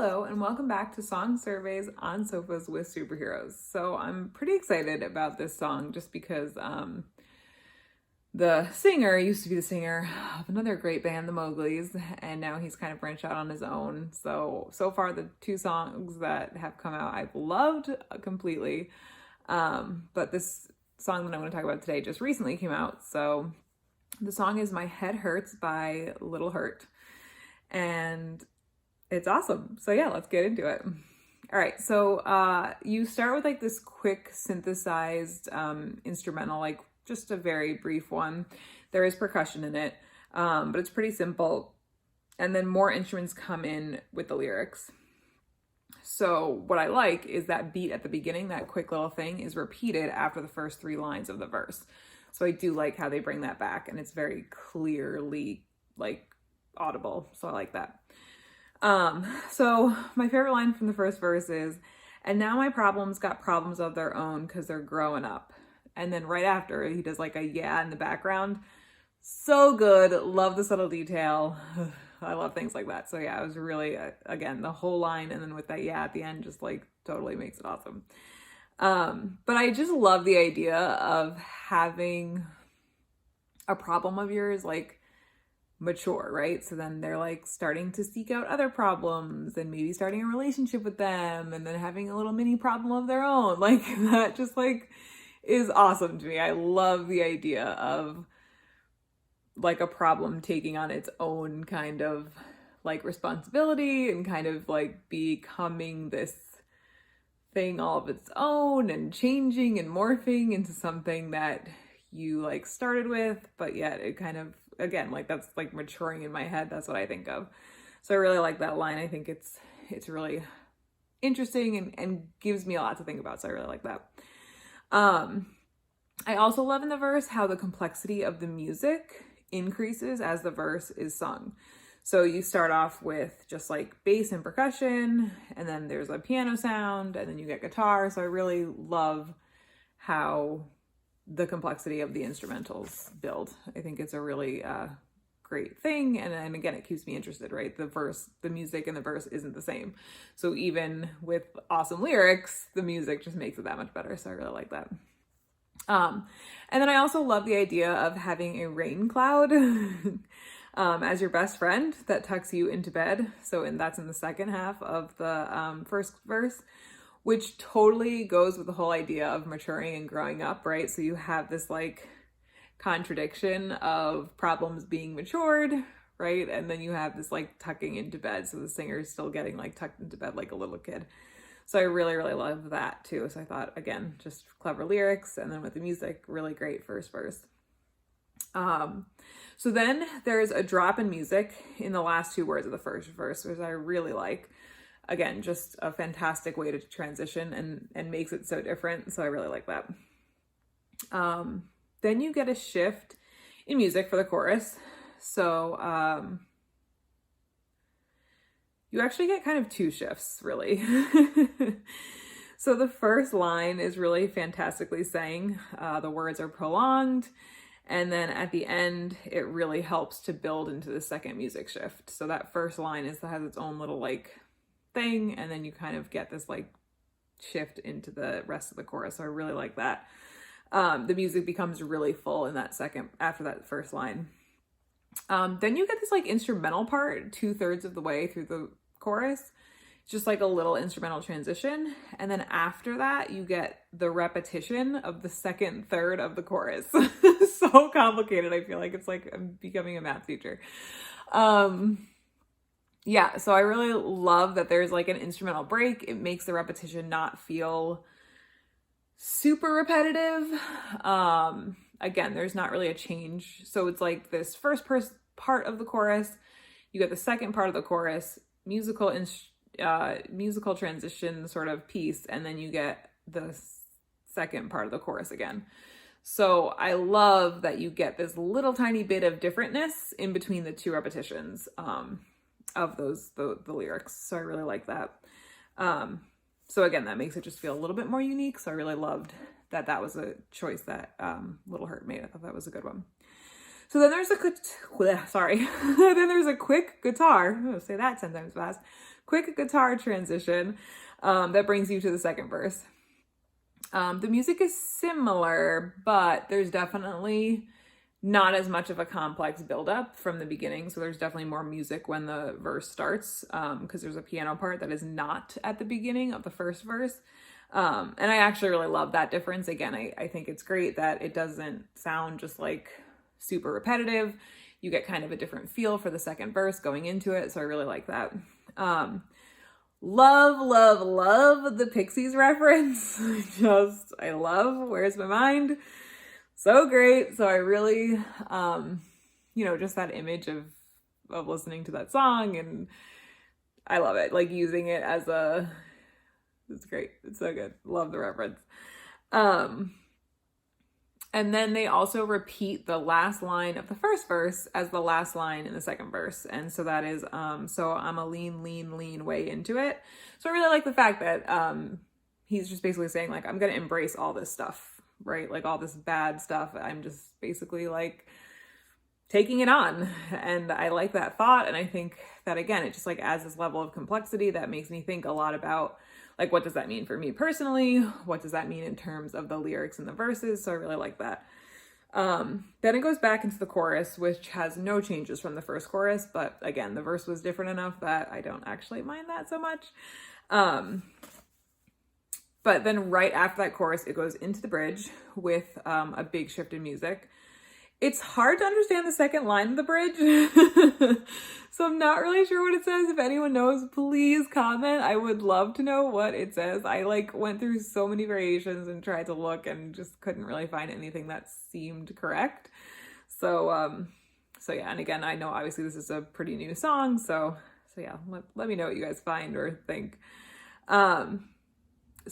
Hello, and welcome back to Song Surveys on Sofas with Superheroes. So I'm pretty excited about this song just because the singer used to be the singer of another great band, the Mowgli's, and now he's kind of branched out on his own. So far, the two songs that have come out, I've loved completely. But this song that I'm going to talk about today just recently came out. So the song is My Head Hurts by Little Hurt. And it's awesome. So yeah, let's get into it. All right, so you start with like this quick synthesized instrumental, like just a very brief one. There is percussion in it, but it's pretty simple. And then more instruments come in with the lyrics. So what I like is that beat at the beginning, that quick little thing is repeated after the first three lines of the verse. So I do like how they bring that back, and it's very clearly like audible. So I like that. So my favorite line from the first verse is, "And now my problems got problems of their own because they're growing up." And then right after, he does like a yeah in the background. So good. Love the subtle detail. I love things like that. So yeah, it was really, again, the whole line and then with that yeah at the end just like totally makes it awesome. But I just love the idea of having a problem of yours like mature, right? So then they're like starting to seek out other problems and maybe starting a relationship with them and then having a little mini problem of their own. Like that just like is awesome to me. I love the idea of like a problem taking on its own kind of like responsibility and kind of like becoming this thing all of its own and changing and morphing into something that you like started with, but yet it kind of, again, like that's like maturing in my head. That's what I think of. So I really like that line. I think it's really interesting and gives me a lot to think about. So I really like that. I also love in the verse how the complexity of the music increases as the verse is sung. So you start off with just like bass and percussion, and then there's a piano sound, and then you get guitar. So I really love how the complexity of the instrumentals build. I think it's a really great thing. And again, it keeps me interested, right? The music in the verse isn't the same. So even with awesome lyrics, the music just makes it that much better. So I really like that. And then I also love the idea of having a rain cloud as your best friend that tucks you into bed. That's in the second half of the first verse, which totally goes with the whole idea of maturing and growing up, right? So you have this like contradiction of problems being matured, right? And then you have this like tucking into bed. So the singer is still getting like tucked into bed like a little kid. So I really, really love that too. So I thought, again, just clever lyrics. And then with the music, really great first verse. So then there's a drop in music in the last two words of the first verse, which I really like. Again, just a fantastic way to transition and makes it so different. So I really like that. Then you get a shift in music for the chorus. So you actually get kind of two shifts, really. So the first line is really fantastically sang. The words are prolonged. And then at the end, it really helps to build into the second music shift. So that first line has its own little like thing, and then you kind of get this like shift into the rest of the chorus. So I really like that. The music becomes really full in that second, after that first line. Then you get this like instrumental part 2/3 of the way through the chorus. It's just like a little instrumental transition. And then after that, you get the repetition of the second third of the chorus. So complicated. I feel like it's like I'm becoming a math teacher. Yeah, so I really love that there's like an instrumental break. It makes the repetition not feel super repetitive. Again, there's not really a change. So it's like this first part of the chorus, you get the second part of the chorus, musical transition sort of piece, and then you get the second part of the chorus again. So I love that you get this little tiny bit of differentness in between the two repetitions of the lyrics. So I really like that. So again, that makes it just feel a little bit more unique. So I really loved that was a choice that Little Hurt made. I thought that was a good one. So then there's then there's a quick guitar, I'm gonna say that 10 times fast, quick guitar transition that brings you to the second verse. The music is similar, but there's definitely not as much of a complex buildup from the beginning. So there's definitely more music when the verse starts, because there's a piano part that is not at the beginning of the first verse. And I actually really love that difference. Again, I think it's great that it doesn't sound just like super repetitive. You get kind of a different feel for the second verse going into it. So I really like that. Love the Pixies reference. I love Where's My Mind. So great. So I really, just that image of listening to that song, and I love it. Like using it as it's great. It's so good. Love the reference. And then they also repeat the last line of the first verse as the last line in the second verse. And so that is, so I'm a lean way into it. So I really like the fact that he's just basically saying, like, I'm going to embrace all this stuff, right? Like all this bad stuff. I'm just basically like taking it on. And I like that thought. And I think that, again, it just like adds this level of complexity that makes me think a lot about, like, what does that mean for me personally? What does that mean in terms of the lyrics and the verses? So I really like that. Then it goes back into the chorus, which has no changes from the first chorus. But again, the verse was different enough that I don't actually mind that so much. But then right after that chorus, it goes into the bridge with a big shift in music. It's hard to understand the second line of the bridge. So I'm not really sure what it says. If anyone knows, please comment. I would love to know what it says. I went through so many variations and tried to look and just couldn't really find anything that seemed correct. So yeah, and again, I know obviously this is a pretty new song. So yeah, let me know what you guys find or think. So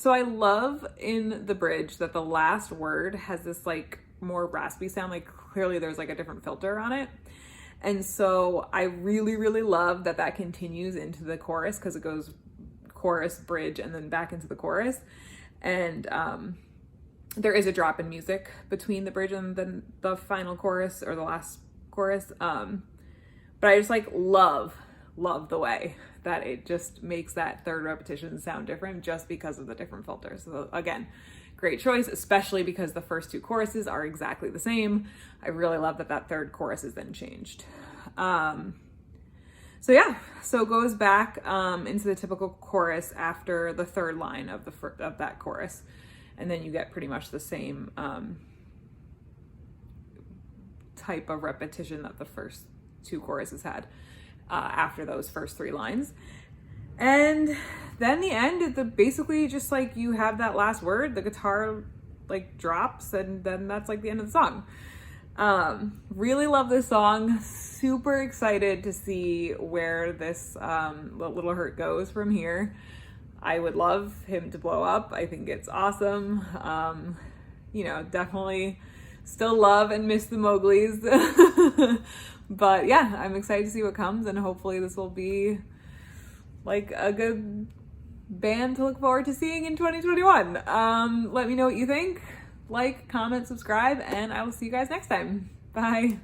I love in the bridge that the last word has this like more raspy sound, like clearly there's like a different filter on it. And so I really, really love that that continues into the chorus, because it goes chorus, bridge, and then back into the chorus. And there is a drop in music between the bridge and then the final chorus or the last chorus. But I just like love the way that it just makes that third repetition sound different just because of the different filters. So again, great choice, especially because the first two choruses are exactly the same. I really love that that third chorus is then changed. So it goes back into the typical chorus after the third line of that chorus, and then you get pretty much the same type of repetition that the first two choruses had after those first three lines. And then the end, basically just like you have that last word, the guitar like drops, and then that's like the end of the song. Really love this song. Super excited to see where this Little Hurt goes from here. I would love him to blow up. I think it's awesome. Definitely still love and miss the Mowglis. But yeah, I'm excited to see what comes, and hopefully this will be like a good band to look forward to seeing in 2021. Let me know what you think. Like, comment, subscribe, and I will see you guys next time. Bye.